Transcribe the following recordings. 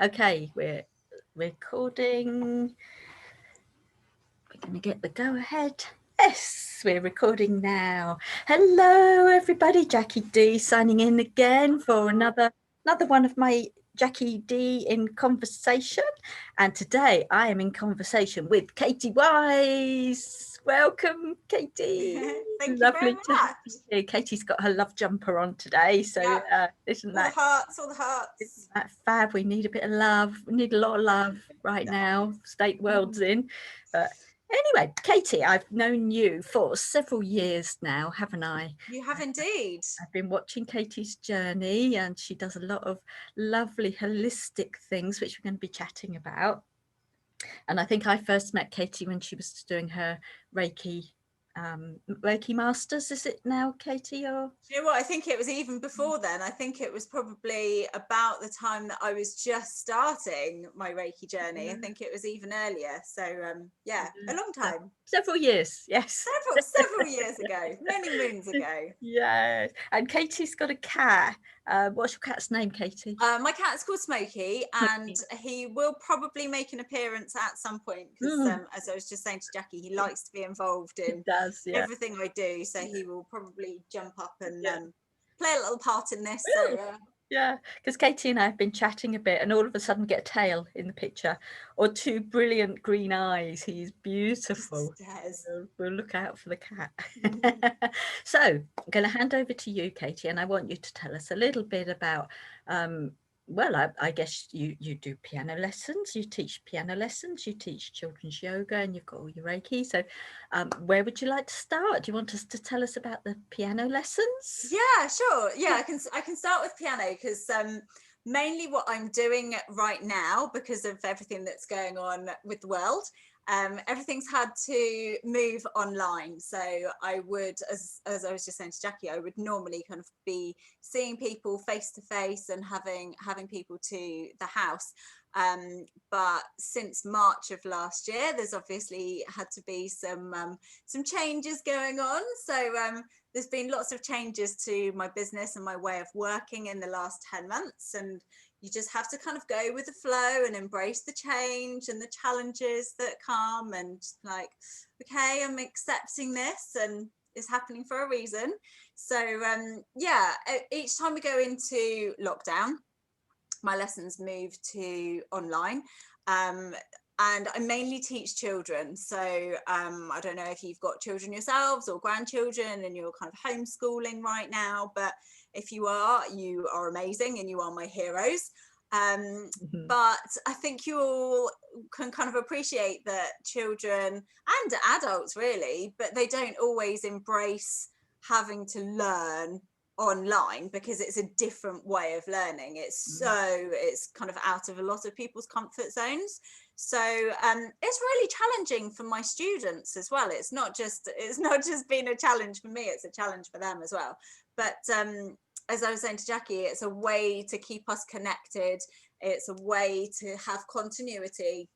Okay, we're recording. We're going to get the go ahead. Yes, we're recording now. Hello, everybody. Jackie D signing in again for another one of my Jackie D in conversation. And today I am in conversation with Katy Wise. Welcome, Katy. Thank you very Lovely to have much. you here. Katy's got her love jumper on today, so Yep. isn't All the that? hearts, all the Isn't hearts. that fab? We need a bit of love. We need a lot of love right now. State world's in. But anyway, Katy, I've known you for several years now, haven't I? You have indeed. I've been watching Katy's journey, and she does a lot of lovely holistic things, which we're going to be chatting about. And I think I first met Katy when she was doing her Reiki Masters. Is it now, Katy? Or Do you know what? I think it was even before then. I think it was probably about the time that I was just starting my Reiki journey. I think it was even earlier. So yeah, a long time. several years, yes. Several years ago, many moons ago. Yes. And Katy's got a cat. What's your cat's name, Katy? My cat's called Smokey, and he will probably make an appearance at some point because, as I was just saying to Jackie, he likes to be involved in everything I do. So he will probably jump up and play a little part in this. So yeah, because Katy and I have been chatting a bit, and all of a sudden get a tail in the picture, or two brilliant green eyes. He's beautiful. We'll look out for the cat. So I'm going to hand over to you, Katy, and I want you to tell us a little bit about well, I guess you do piano lessons, you teach piano lessons, you teach children's yoga, and you've got all your Reiki. So where would you like to start? Do you want us to tell us about the piano lessons? Yeah, sure. Yeah, I can start with piano because mainly what I'm doing right now, because of everything that's going on with the world, everything's had to move online. So I would, as I was just saying to Jackie, I would normally kind of be seeing people face to face and having people to the house. But since March of last year, there's obviously had to be some changes going on. So there's been lots of changes to my business and my way of working in the last 10 months, and you just have to kind of go with the flow and embrace the change and the challenges that come, and like, okay, I'm accepting this and it's happening for a reason. So yeah, each time we go into lockdown, my lessons move to online. And I mainly teach children. So I don't know if you've got children yourselves or grandchildren and you're kind of homeschooling right now, but if you are amazing and you are my heroes. But I think you all can kind of appreciate that children and adults really, but they don't always embrace having to learn online because it's a different way of learning. It's kind of out of a lot of people's comfort zones. So it's really challenging for my students as well. It's not just been a challenge for me, it's a challenge for them as well. But as I was saying to Jackie, it's a way to keep us connected. It's a way to have continuity.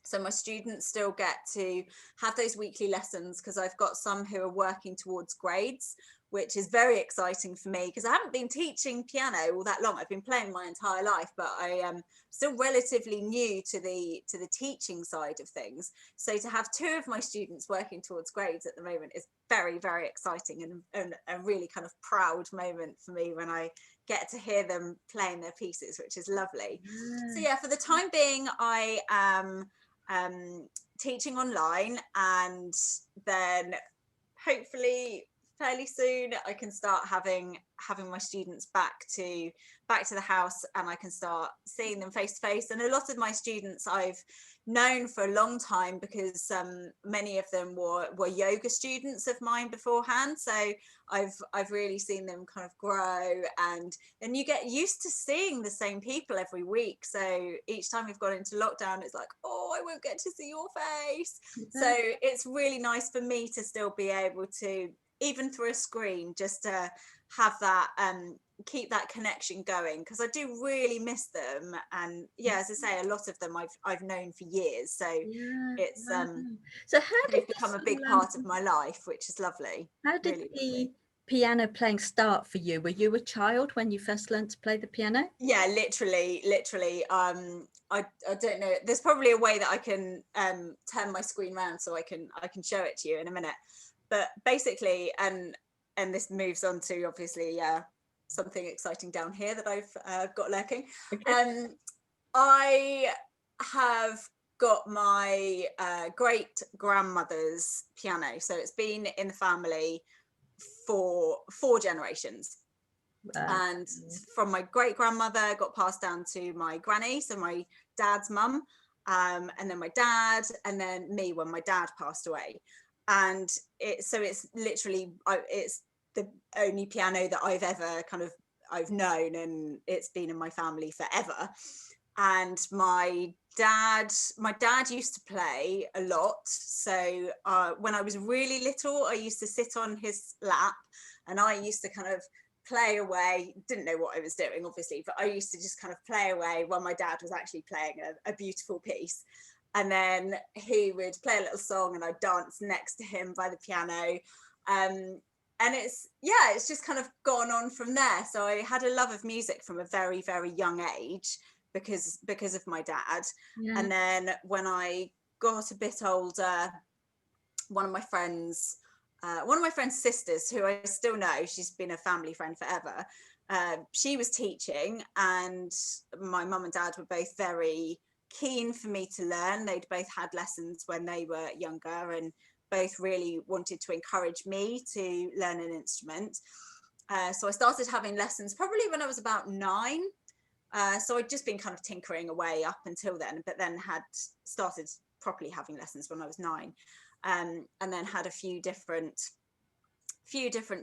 So my students still get to have those weekly lessons because I've got some who are working towards grades, which is very exciting for me because I haven't been teaching piano all that long. I've been playing my entire life, but I am still relatively new to the teaching side of things. So to have two of my students working towards grades at the moment is very, very exciting and a really kind of proud moment for me when I get to hear them playing their pieces, which is lovely. So yeah, for the time being, I am teaching online, and then hopefully fairly soon I can start having my students back to the house, and I can start seeing them face to face. And a lot of my students I've known for a long time because many of them were yoga students of mine beforehand. So I've really seen them kind of grow, and you get used to seeing the same people every week. So each time we've gone into lockdown, it's like, oh, I won't get to see your face. So it's really nice for me to still be able to, even through a screen, just to have that keep that connection going, because I do really miss them. And yeah, as I say, a lot of them I've known for years, so it's so how did they've become a big part of my life, which is lovely. How did really the lovely. piano playing start for you? Were you a child when you first learned to play the piano? Yeah, literally. I don't know. There's probably a way that I can turn my screen around so I can show it to you in a minute. But basically, and this moves on to obviously something exciting down here that I've got lurking. Okay. I have got my great grandmother's piano, so it's been in the family for 4 generations. And from my great grandmother got passed down to my granny, so my dad's mum, and then my dad, and then me when my dad passed away. And it's literally it's the only piano that I've known, and it's been in my family forever. And my dad used to play a lot, so when I was really little, I used to sit on his lap and I used to kind of play away. Didn't know what I was doing, obviously, but I used to just kind of play away while my dad was actually playing a beautiful piece. And then he would play a little song and I'd dance next to him by the piano. And it's just kind of gone on from there. So I had a love of music from a very, very young age because of my dad. Yeah. And then when I got a bit older, one of my friends' sisters, who I still know, she's been a family friend forever, she was teaching, and my mum and dad were both very keen for me to learn. They'd both had lessons when they were younger and both really wanted to encourage me to learn an instrument. So I started having lessons probably when I was about 9. So I'd just been kind of tinkering away up until then, but then had started properly having lessons when I was 9. And then had a few different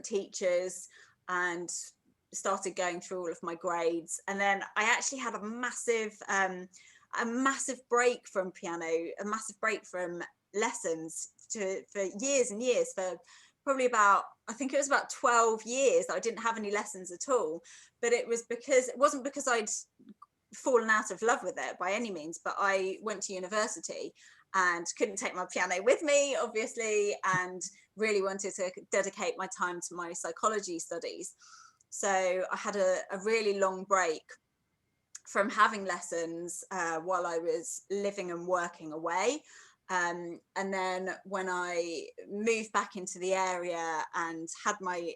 teachers and started going through all of my grades. And then I actually had a massive break from piano, a massive break from lessons for years and years, for probably about, I think it was about 12 years that I didn't have any lessons at all. But it wasn't because I'd fallen out of love with it by any means, but I went to university and couldn't take my piano with me, obviously, and really wanted to dedicate my time to my psychology studies. So I had a really long break from having lessons while I was living and working away. And then when I moved back into the area and had my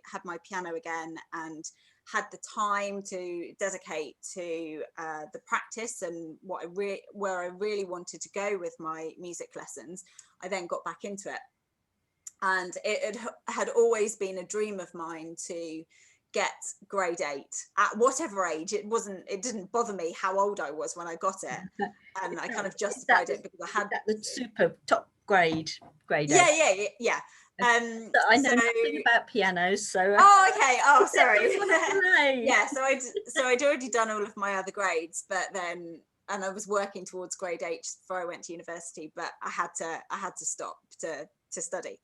piano again and had the time to dedicate to the practice and where I really wanted to go with my music lessons, I then got back into it. And it had always been a dream of mine to get grade 8 at whatever age. It didn't bother me how old I was when I got it, and I kind of justified it because I had the super top grade 8. Yeah. I know nothing about pianos, so oh, okay. Oh, sorry. Yeah, so I'd already done all of my other grades, and I was working towards grade 8 before I went to university, but I had to stop to study.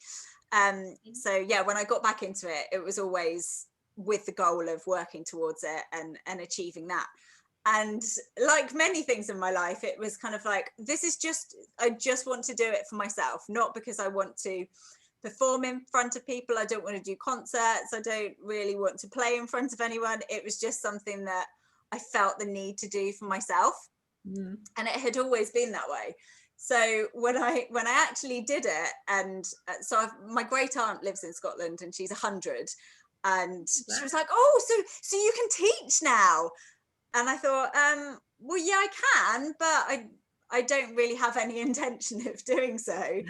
So yeah, when I got back into it, it was always with the goal of working towards it and achieving that. And like many things in my life, it was kind of like, I just want to do it for myself, not because I want to perform in front of people. I don't want to do concerts. I don't really want to play in front of anyone. It was just something that I felt the need to do for myself. And it had always been that way. So when I actually did it, and so my great aunt lives in Scotland and she's 100, and she was like, oh, so you can teach now. And I thought, well, yeah, I can, but I don't really have any intention of doing so.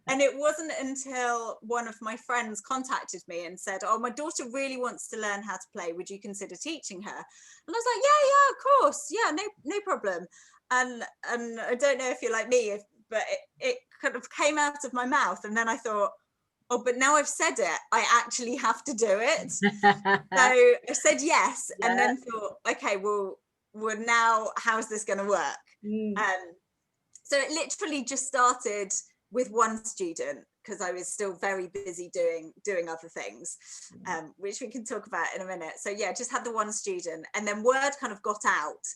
And it wasn't until one of my friends contacted me and said, oh, my daughter really wants to learn how to play. Would you consider teaching her? And I was like, yeah, of course. Yeah, no problem. And I don't know if you're like me, but it kind of came out of my mouth. And then I thought, oh, but now I've said it, I actually have to do it. So I said yes, and then thought, okay, well now how's this going to work? So it literally just started with one student because I was still very busy doing other things, which we can talk about in a minute. So yeah, just had the one student, and then word kind of got out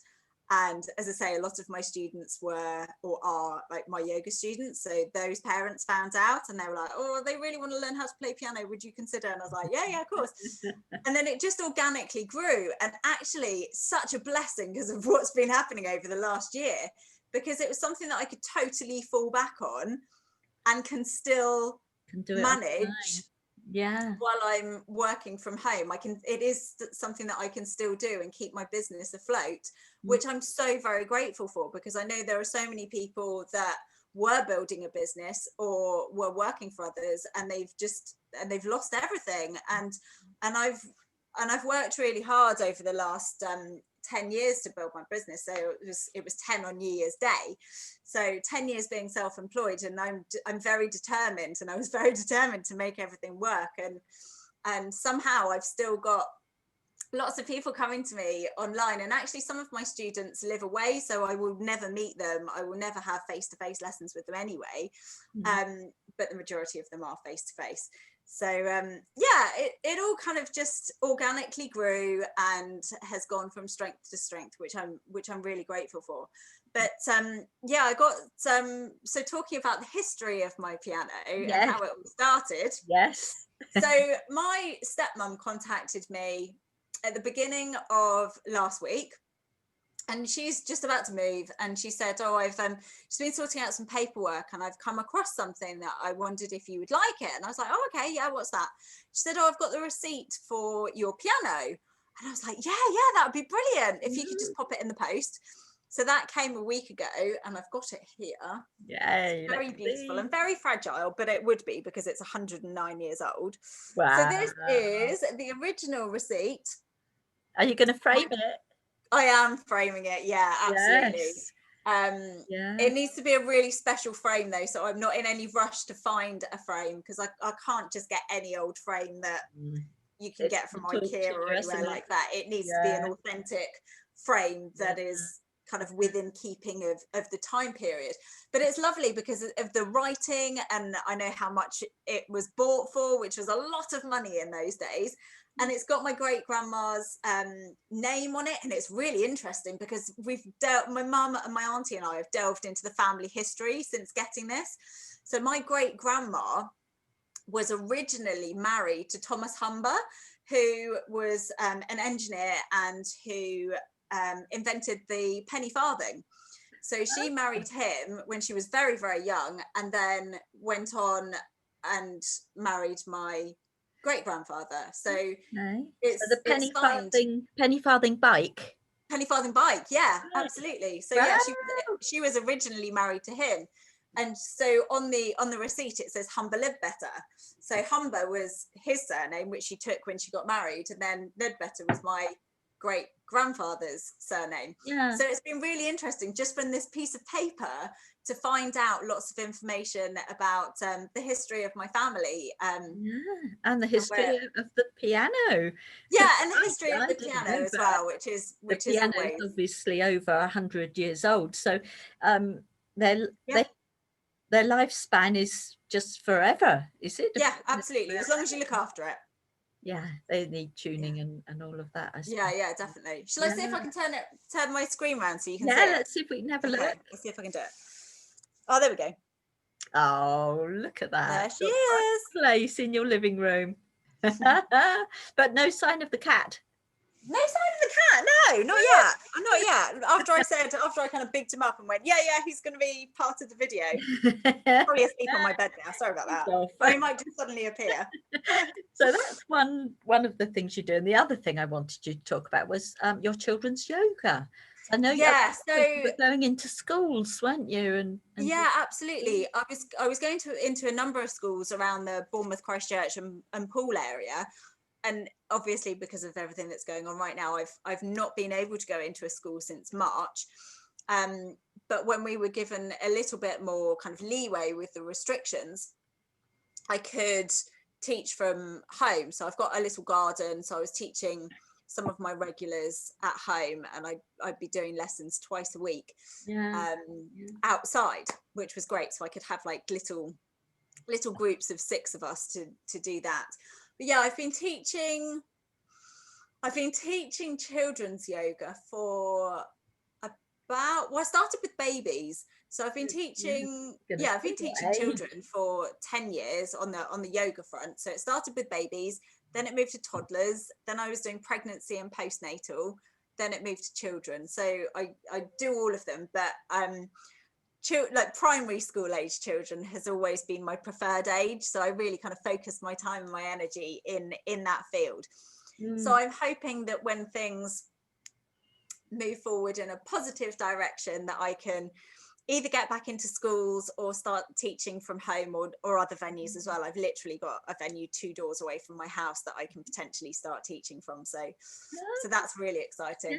And as I say, a lot of my students were or are like my yoga students. So those parents found out and they were like, oh, they really want to learn how to play piano. Would you consider? And I was like, yeah, of course. And then it just organically grew. And actually such a blessing because of what's been happening over the last year, because it was something that I could totally fall back on and can still manage. Yeah, while I'm working from home. It is something that I can still do and keep my business afloat, which I'm so very grateful for, because I know there are so many people that were building a business or were working for others and they've lost everything. And I've worked really hard over the last 10 years to build my business. So it was 10 on New Year's Day. So 10 years being self-employed, and I'm very determined, and I was very determined to make everything work. And somehow I've still got lots of people coming to me online, and actually some of my students live away, so I will never meet them. I will never have face-to-face lessons with them anyway. But the majority of them are face-to-face. So it all kind of just organically grew and has gone from strength to strength, which I'm really grateful for. But I got so talking about the history of my piano and how it all started. Yes. So my stepmom contacted me at the beginning of last week, and she's just about to move, and she said, oh, I've just been sorting out some paperwork and I've come across something that I wondered if you would like it. And I was like, oh, okay, yeah, what's that? She said, oh, I've got the receipt for your piano. And I was like, yeah, that would be brilliant if you could just pop it in the post. So that came a week ago, and I've got it here. Yay, it's very beautiful and very fragile, but it would be because it's 109 years old. Wow. So this is the original receipt. Are you going to frame it? I am framing it. Yeah, absolutely. Yes. It needs to be a really special frame though, so I'm not in any rush to find a frame, because I can't just get any old frame that you can get from IKEA or anywhere like that. It needs to be an authentic frame that is kind of within keeping of the time period. But it's lovely because of the writing, and I know how much it was bought for, which was a lot of money in those days. And it's got my great grandma's name on it. And it's really interesting because my mum and my auntie and I have delved into the family history since getting this. So my great grandma was originally married to Thomas Humber, who was an engineer and who invented the penny farthing. So she married him when she was very, very young, and then went on and married my great grandfather. So it's the penny farthing bike. Penny farthing bike, yeah, absolutely. So yeah, she was originally married to him. And so on the receipt it says Humber Ledbetter. So Humber was his surname, which she took when she got married, and then Ledbetter was my great grandfather's surname. So it's been really interesting just from this piece of paper to find out lots of information about the history of my family. And the history of the piano. Yeah, and the history of the piano as well, which is always obviously over 100 years old. So their lifespan is just forever, is it? Yeah, absolutely. As long as you look after it. Yeah, they need tuning and all of that. Yeah, definitely. Shall I see if I can turn my screen around so you can see it? Yeah, let's see if we can have a look. Let's see if I can do it. Oh, there we go. Oh, look at that. There she is. Place in your living room. But no sign of the cat. No sign of the cat. No, not yet. After I kind of bigged him up and went, yeah, he's going to be part of the video. Probably asleep on my bed now. Sorry about that. But he might just suddenly appear. So that's one of the things you do. And the other thing I wanted you to talk about was your children's yoga. I know you were going into schools, weren't you? And yeah, absolutely. I was going into a number of schools around the Bournemouth, Christchurch and Poole area. And obviously because of everything that's going on right now, I've not been able to go into a school since March. But when we were given a little bit more kind of leeway with the restrictions, I could teach from home. So I've got a little garden. So I was teaching some of my regulars at home, and I'd be doing lessons twice a week outside, which was great. So I could have like little groups of 6 of us to do that. But yeah, I've been teaching children's yoga for I started with babies. So I've been teaching, I've been teaching children for 10 years on the yoga front. So it started with babies, then it moved to toddlers, then I was doing pregnancy and postnatal, then it moved to children. So I do all of them, but like primary school age children has always been my preferred age. So I really kind of focus my time and my energy in that field. So I'm hoping that when things move forward in a positive direction, that I can either get back into schools or start teaching from home, or other venues as well. I've literally got a venue 2 doors away from my house that I can potentially start teaching from. So that's really exciting.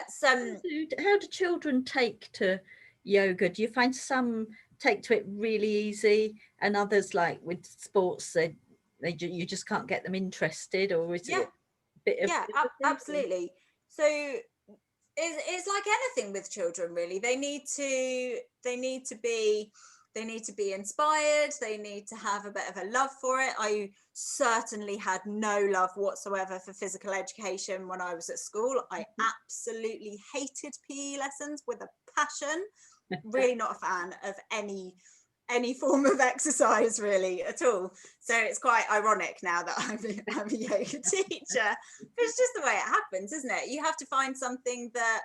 So how do children take to yoga? Do you find some take to it really easy, and others, like with sports, you just can't get them interested, or is it a bit of absolutely. So it's like anything with children, really. They need to be inspired. They need to have a bit of a love for it. I certainly had no love whatsoever for physical education when I was at school. I absolutely hated PE lessons with a passion. Really not a fan of any form of exercise really at all. So it's quite ironic now that I'm a yoga teacher, but it's just the way it happens, isn't it? You have to find something that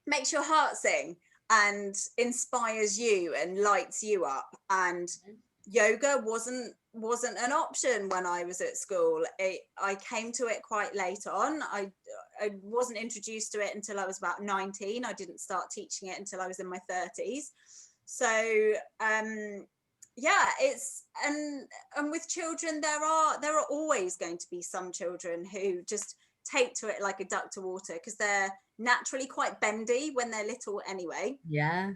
makes your heart sing and inspires you and lights you up. And yoga wasn't an option when I was at school. I came to it quite late on. I wasn't introduced to it until I was about 19. I didn't start teaching it until I was in my 30s. So it's and with children, there are always going to be some children who just take to it like a duck to water, because they're naturally quite bendy when they're little anyway. Yeah.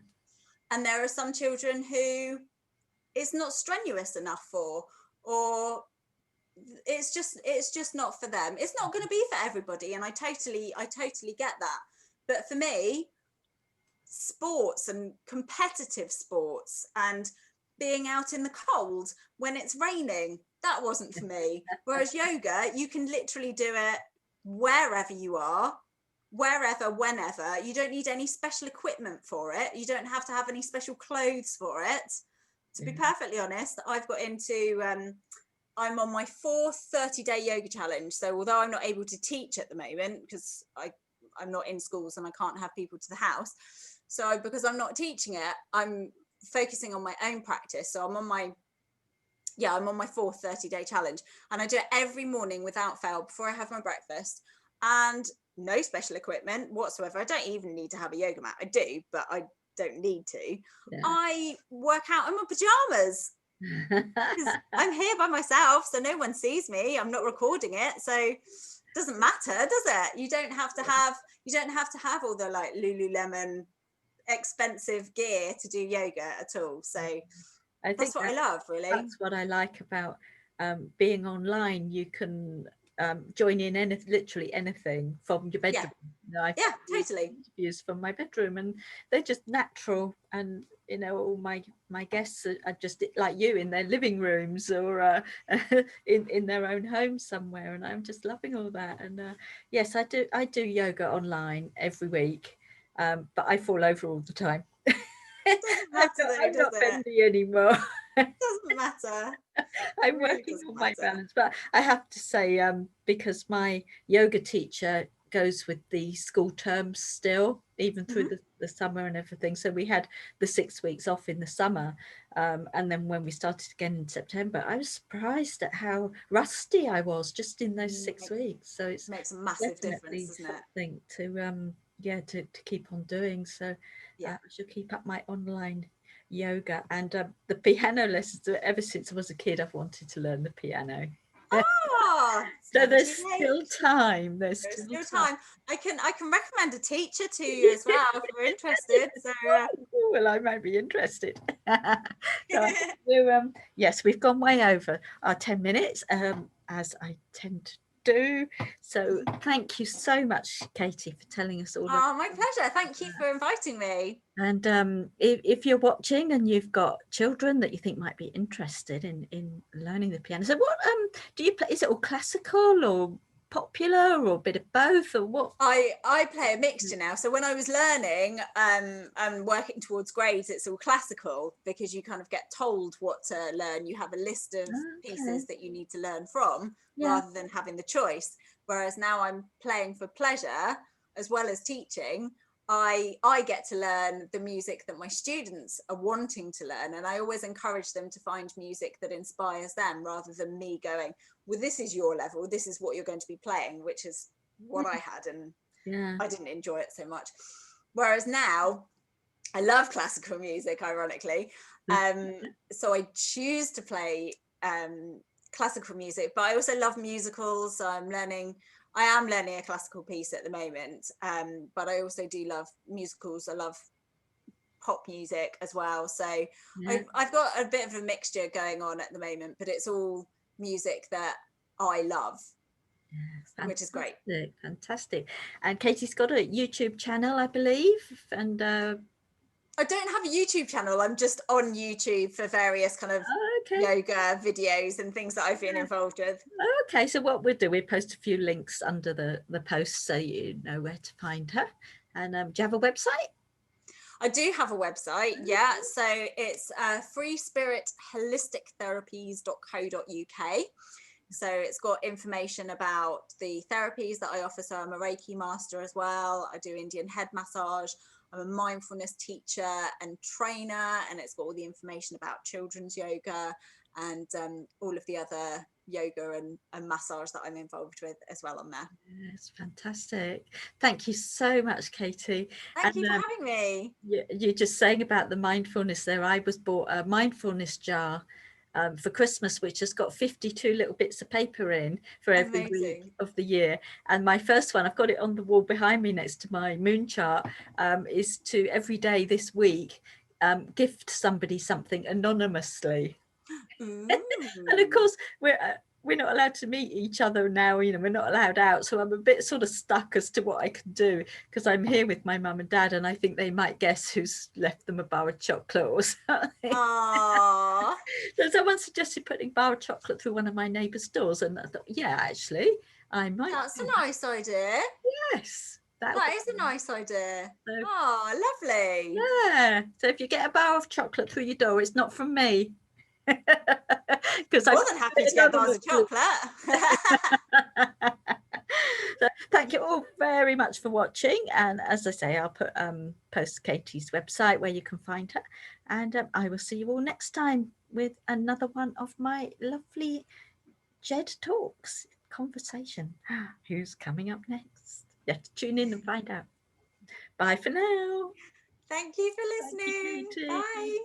And there are some children who it's not strenuous enough for, or it's just not for them. It's not going to be for everybody, and I totally get that. But for me, sports and competitive sports and being out in the cold when it's raining, that wasn't for me. Whereas yoga, you can literally do it wherever you are, wherever, whenever. You don't need any special equipment for it. You don't have to have any special clothes for it. To be perfectly honest, I've got into I'm on my 4th 30-day yoga challenge. So although I'm not able to teach at the moment because I'm not in schools and I can't have people to the house, so because I'm not teaching it, I'm focusing on my own practice. So I'm on my 4th 30-day challenge, and I do it every morning without fail before I have my breakfast, and no special equipment whatsoever. I don't even need to have a yoga mat. I do, but I don't need to. Yeah. I work out in my pajamas because I'm here by myself, so no one sees me. I'm not recording it, so it doesn't matter, does it? You don't have to have all the like Lululemon expensive gear to do yoga at all. So I think I love, really. That's what I like about being online. You can join in literally anything from your bedroom. Yeah, totally. Interviews from my bedroom, and they're just natural. And all my guests are just like you, in their living rooms or in their own homes somewhere. And I'm just loving all that. And yes, I do yoga online every week. But I fall over all the time. Doesn't matter, I'm not bendy anymore. Doesn't matter. I'm really working on my balance, but I have to say, because my yoga teacher goes with the school terms still, even through the summer and everything. So we had the 6 weeks off in the summer, and then when we started again in September, I was surprised at how rusty I was just in those 6 weeks. So it makes a massive difference, doesn't it? Something to keep on doing. So I should keep up my online yoga and the piano lessons. Ever since I was a kid, I've wanted to learn the piano. So there's still time. There's still time. I can recommend a teacher to you as well if you're interested. So well, I might be interested. So, yes, we've gone way over our 10 minutes, as I tend to do. So thank you so much, Katy, for telling us all. My pleasure. Thank you for inviting me. And if you're watching and you've got children that you think might be interested in learning the piano, so what do you play? Is it all classical or popular or a bit of both, or what? I play a mixture now. So when I was learning and working towards grades, it's all classical because you kind of get told what to learn. You have a list of pieces that you need to learn from rather than having the choice. Whereas now I'm playing for pleasure as well as teaching. I get to learn the music that my students are wanting to learn, and I always encourage them to find music that inspires them rather than me going, well, this is your level, this is what you're going to be playing, which is what I had, and I didn't enjoy it so much. Whereas now I love classical music, ironically, so I choose to play classical music, but I also love musicals. So I am learning a classical piece at the moment, but I also do love musicals. I love pop music as well. So I've got a bit of a mixture going on at the moment, but it's all music that I love, which is great. Fantastic. And Katie's got a YouTube channel, I believe, and I don't have a YouTube channel. I'm just on YouTube for various kind of yoga videos and things that I've been involved with. Okay, so what we'll do, we'll post a few links under the post so you know where to find her. And do you have a website? I do have a website, yeah. So it's freespiritholistictherapies.co.uk. So it's got information about the therapies that I offer. So I'm a Reiki master as well. I do Indian head massage. I'm a mindfulness teacher and trainer, and it's got all the information about children's yoga and all of the other yoga and massage that I'm involved with as well on there. Yes, fantastic. Thank you so much, Katy. Thank you for having me. You're just saying about the mindfulness there. I was bought a mindfulness jar for Christmas, which has got 52 little bits of paper in for every week of the year. And my first one, I've got it on the wall behind me next to my moon chart, is to every day this week gift somebody something anonymously. And of course we're not allowed to meet each other now, you know, we're not allowed out, so I'm a bit sort of stuck as to what I can do, because I'm here with my mum and dad, and I think they might guess who's left them a bar of chocolate or something. Aww. So someone suggested putting a bar of chocolate through one of my neighbour's doors, and I thought, yeah, actually I might. That's a nice idea. Yes, that is a nice idea. So, oh, lovely. Yeah, so if you get a bar of chocolate through your door, it's not from me. Because I'm more than happy to get bars of chocolate. So thank you all very much for watching, and as I say, I'll put post Katy's website where you can find her, and I will see you all next time with another one of my lovely Jed Talks conversation. Who's coming up next? You have to tune in and find out. Bye for now. Thank you for listening. Thank you, Bye.